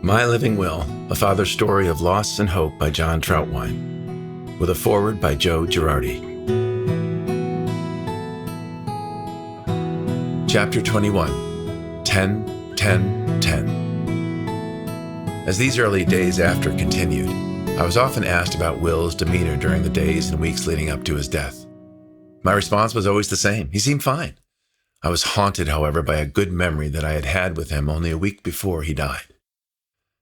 My Living Will, a father's story of loss and hope by John Trautwein, with a foreword by Joe Girardi. Chapter 21, 10, 10, 10. As these early days after continued, I was often asked about Will's demeanor during the days and weeks leading up to his death. My response was always the same. He seemed fine. I was haunted, however, by a good memory that I had had with him only a week before he died.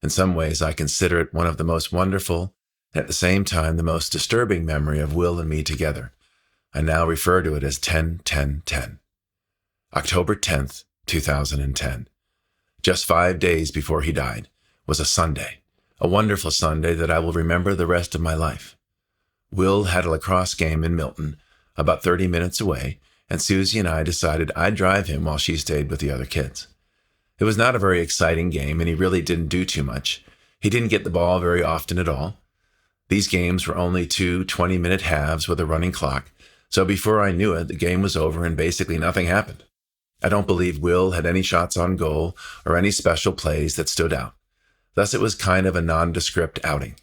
In some ways, I consider it one of the most wonderful, and at the same time, the most disturbing memory of Will and me together. I now refer to it as 10-10-10. October 10th, 2010. Just 5 days before he died was a Sunday, a wonderful Sunday that I will remember the rest of my life. Will had a lacrosse game in Milton, about 30 minutes away, and Susie and I decided I'd drive him while she stayed with the other kids. It was not a very exciting game, and he really didn't do too much. He didn't get the ball very often at all. These games were only 2 20-minute halves with a running clock, so before I knew it, the game was over and basically nothing happened. I don't believe Will had any shots on goal or any special plays that stood out. Thus, it was kind of a nondescript outing.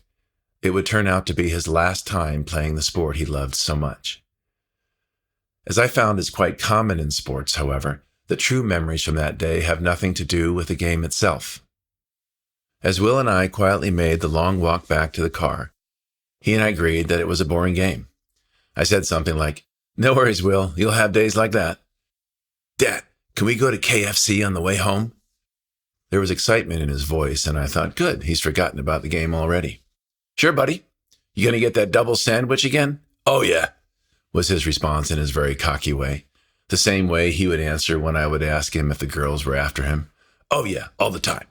It would turn out to be his last time playing the sport he loved so much. As I found is quite common in sports, however, the true memories from that day have nothing to do with the game itself. As Will and I quietly made the long walk back to the car, he and I agreed that it was a boring game. I said something like, "No worries, Will, you'll have days like that." "Dad, can we go to KFC on the way home?" There was excitement in his voice, and I thought, good, he's forgotten about the game already. "Sure, buddy. You gonna get that double sandwich again?" "Oh, yeah," was his response in his very cocky way. The same way he would answer when I would ask him if the girls were after him. "Oh yeah, all the time."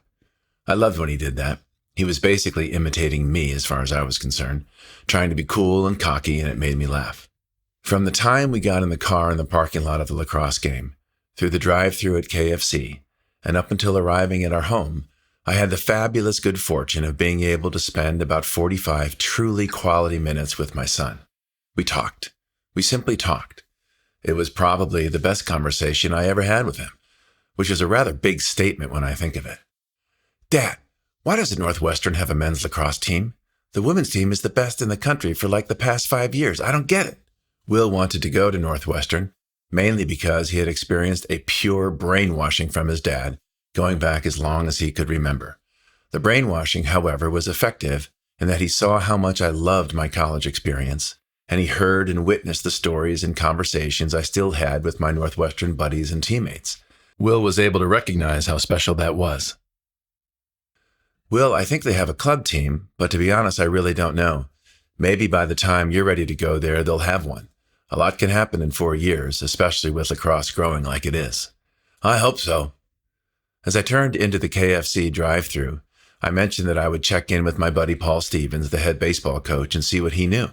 I loved when he did that. He was basically imitating me as far as I was concerned, trying to be cool and cocky, and it made me laugh. From the time we got in the car in the parking lot of the lacrosse game, through the drive-thru at KFC, and up until arriving at our home, I had the fabulous good fortune of being able to spend about 45 truly quality minutes with my son. We talked. We simply talked. It was probably the best conversation I ever had with him, which is a rather big statement when I think of it. "Dad, why doesn't Northwestern have a men's lacrosse team? The women's team is the best in the country for like the past 5 years. I don't get it." Will wanted to go to Northwestern, mainly because he had experienced a pure brainwashing from his dad, going back as long as he could remember. The brainwashing, however, was effective in that he saw how much I loved my college experience, and he heard and witnessed the stories and conversations I still had with my Northwestern buddies and teammates. Will was able to recognize how special that was. "Will, I think they have a club team, but to be honest, I really don't know. Maybe by the time you're ready to go there, they'll have one. A lot can happen in 4 years, especially with lacrosse growing like it is." "I hope so." As I turned into the KFC drive-thru, I mentioned that I would check in with my buddy Paul Stevens, the head baseball coach, and see what he knew.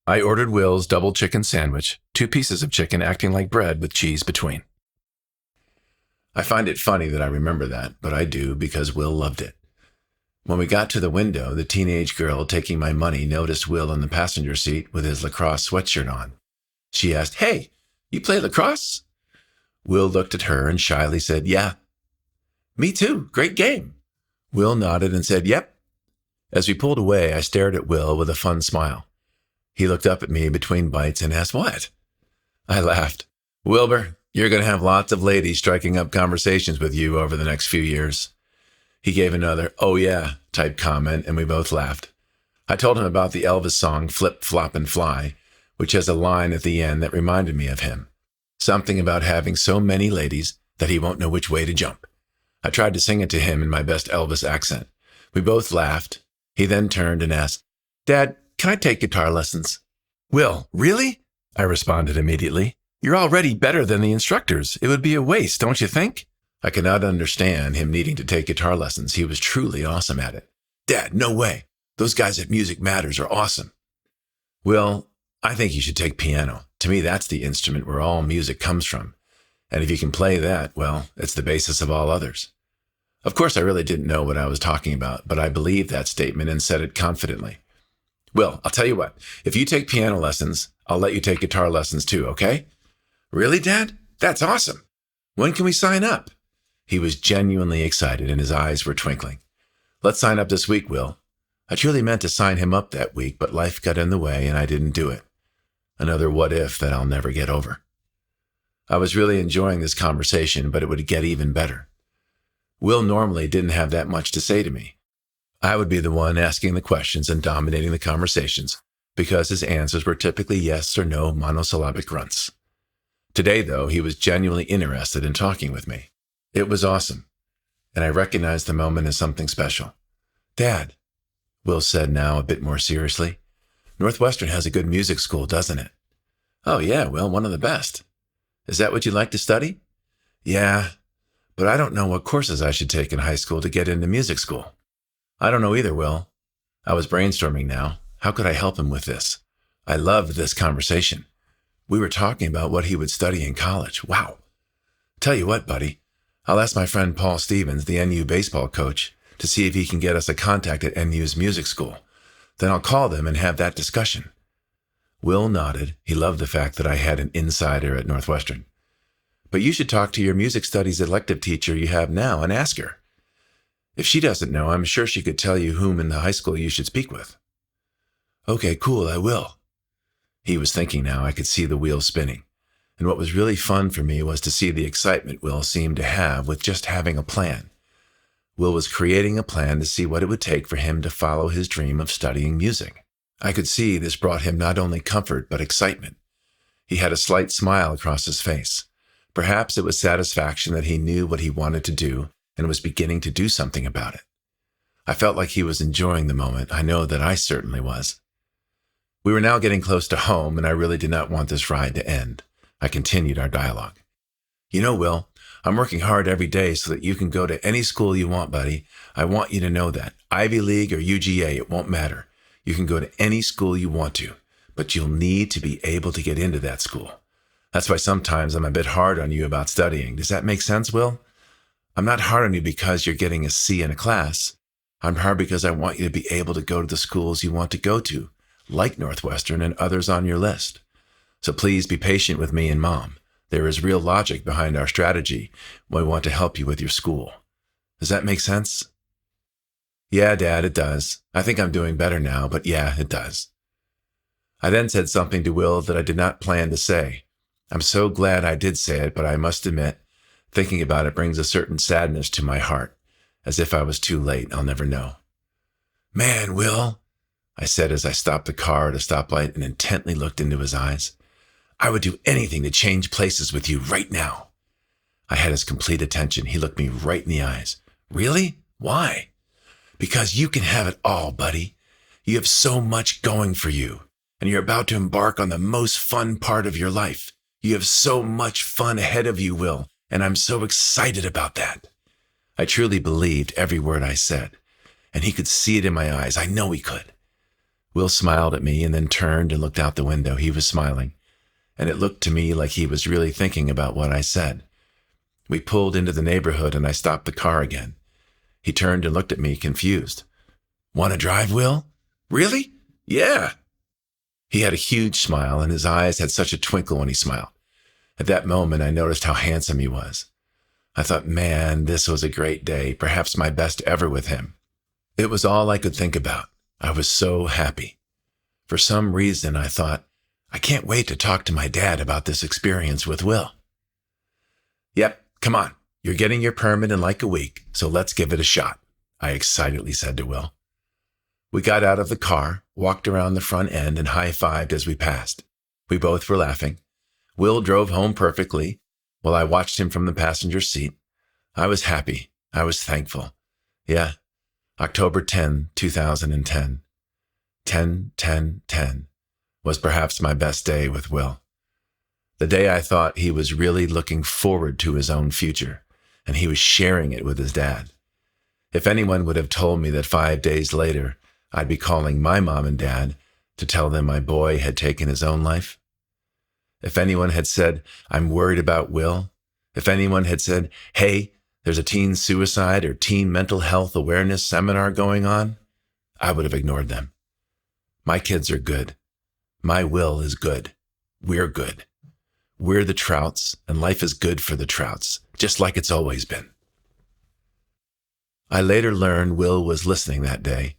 I ordered Will's double chicken sandwich, 2 pieces of chicken acting like bread with cheese between. I find it funny that I remember that, but I do because Will loved it. When we got to the window, the teenage girl taking my money noticed Will in the passenger seat with his lacrosse sweatshirt on. She asked, "Hey, you play lacrosse?" Will looked at her and shyly said, "Yeah." "Me too. Great game." Will nodded and said, "Yep." As we pulled away, I stared at Will with a fun smile. He looked up at me between bites and asked, "What?" I laughed. "Wilbur, you're going to have lots of ladies striking up conversations with you over the next few years." He gave another, "Oh yeah," type comment, and we both laughed. I told him about the Elvis song Flip, Flop, and Fly, which has a line at the end that reminded me of him. Something about having so many ladies that he won't know which way to jump. I tried to sing it to him in my best Elvis accent. We both laughed. He then turned and asked, "Dad, can I take guitar lessons?" "Will, really?" I responded immediately. "You're already better than the instructors. It would be a waste, don't you think?" I could not understand him needing to take guitar lessons. He was truly awesome at it. "Dad, no way. Those guys at Music Matters are awesome." "Will, I think you should take piano. To me, that's the instrument where all music comes from. And if you can play that, well, it's the basis of all others." Of course, I really didn't know what I was talking about, but I believed that statement and said it confidently. "Will, I'll tell you what. If you take piano lessons, I'll let you take guitar lessons too, okay?" "Really, Dad? That's awesome. When can we sign up?" He was genuinely excited and his eyes were twinkling. Let's sign up this week, Will. I truly meant to sign him up that week, but life got in the way and I didn't do it. Another what if that I'll never get over. I was really enjoying this conversation, but it would get even better. Will normally didn't have that much to say to me. I would be the one asking the questions and dominating the conversations because his answers were typically yes or no monosyllabic grunts. Today, though, he was genuinely interested in talking with me. It was awesome, and I recognized the moment as something special. Dad, Will said now a bit more seriously, Northwestern has a good music school, doesn't it? Oh yeah, Will, one of the best. Is that what you'd like to study? Yeah, but I don't know what courses I should take in high school to get into music school. I don't know either, Will. I was brainstorming now. How could I help him with this? I loved this conversation. We were talking about what he would study in college. Wow. Tell you what, buddy, I'll ask my friend Paul Stevens, the NU baseball coach, to see if he can get us a contact at NU's music school. Then I'll call them and have that discussion. Will nodded. He loved the fact that I had an insider at Northwestern. But you should talk to your music studies elective teacher you have now and ask her. If she doesn't know, I'm sure she could tell you whom in the high school you should speak with. Okay, cool, I will. He was thinking now. I could see the wheels spinning. And what was really fun for me was to see the excitement Will seemed to have with just having a plan. Will was creating a plan to see what it would take for him to follow his dream of studying music. I could see this brought him not only comfort, but excitement. He had a slight smile across his face. Perhaps it was satisfaction that he knew what he wanted to do and was beginning to do something about it. I felt like he was enjoying the moment. I know that I certainly was. We were now getting close to home, and I really did not want this ride to end. I continued our dialogue. You know, Will, I'm working hard every day so that you can go to any school you want, buddy. I want you to know that. Ivy League or UGA, it won't matter. You can go to any school you want to, but you'll need to be able to get into that school. That's why sometimes I'm a bit hard on you about studying. Does that make sense, Will? I'm not hard on you because you're getting a C in a class. I'm hard because I want you to be able to go to the schools you want to go to, like Northwestern and others on your list. So please be patient with me and Mom. There is real logic behind our strategy. We want to help you with your school. Does that make sense? Yeah, Dad, it does. I think I'm doing better now, but yeah, it does. I then said something to Will that I did not plan to say. I'm so glad I did say it, but I must admit, thinking about it brings a certain sadness to my heart, as if I was too late. I'll never know. Man, Will, I said as I stopped the car at a stoplight and intently looked into his eyes. I would do anything to change places with you right now. I had his complete attention. He looked me right in the eyes. Really? Why? Because you can have it all, buddy. You have so much going for you, and you're about to embark on the most fun part of your life. You have so much fun ahead of you, Will, and I'm so excited about that. I truly believed every word I said, and he could see it in my eyes. I know he could. Will smiled at me and then turned and looked out the window. He was smiling, and it looked to me like he was really thinking about what I said. We pulled into the neighborhood, and I stopped the car again. He turned and looked at me, confused. Want to drive, Will? Really? Yeah. He had a huge smile, and his eyes had such a twinkle when he smiled. At that moment, I noticed how handsome he was. I thought, man, this was a great day, perhaps my best ever with him. It was all I could think about. I was so happy. For some reason, I thought, I can't wait to talk to my dad about this experience with Will. Yep, come on. You're getting your permit in like a week, so let's give it a shot, I excitedly said to Will. We got out of the car, walked around the front end, and high-fived as we passed. We both were laughing. Will drove home perfectly, while I watched him from the passenger seat. I was happy. I was thankful. Yeah, October 10, 2010. 10-10-10 was perhaps my best day with Will. The day I thought he was really looking forward to his own future, and he was sharing it with his dad. If anyone would have told me that 5 days later I'd be calling my mom and dad to tell them my boy had taken his own life. If anyone had said, I'm worried about Will. If anyone had said, hey, there's a teen suicide or teen mental health awareness seminar going on, I would have ignored them. My kids are good. My Will is good. We're good. We're the Trouts, and life is good for the Trouts, just like it's always been. I later learned Will was listening that day.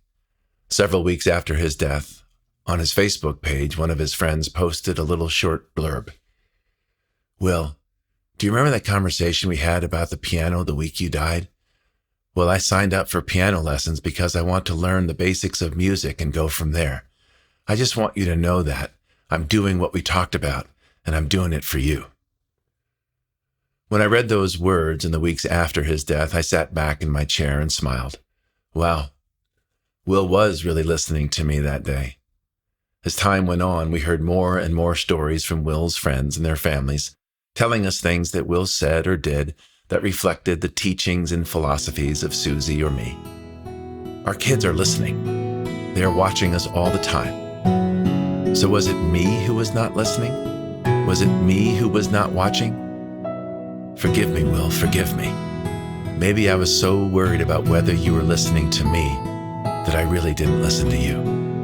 Several weeks after his death, on his Facebook page, one of his friends posted a little short blurb. Will, do you remember that conversation we had about the piano the week you died? Well, I signed up for piano lessons because I want to learn the basics of music and go from there. I just want you to know that I'm doing what we talked about, and I'm doing it for you. When I read those words in the weeks after his death, I sat back in my chair and smiled. Wow, Will was really listening to me that day. As time went on, we heard more and more stories from Will's friends and their families, telling us things that Will said or did that reflected the teachings and philosophies of Susie or me. Our kids are listening. They are watching us all the time. So was it me who was not listening? Was it me who was not watching? Forgive me, Will, forgive me. Maybe I was so worried about whether you were listening to me that I really didn't listen to you.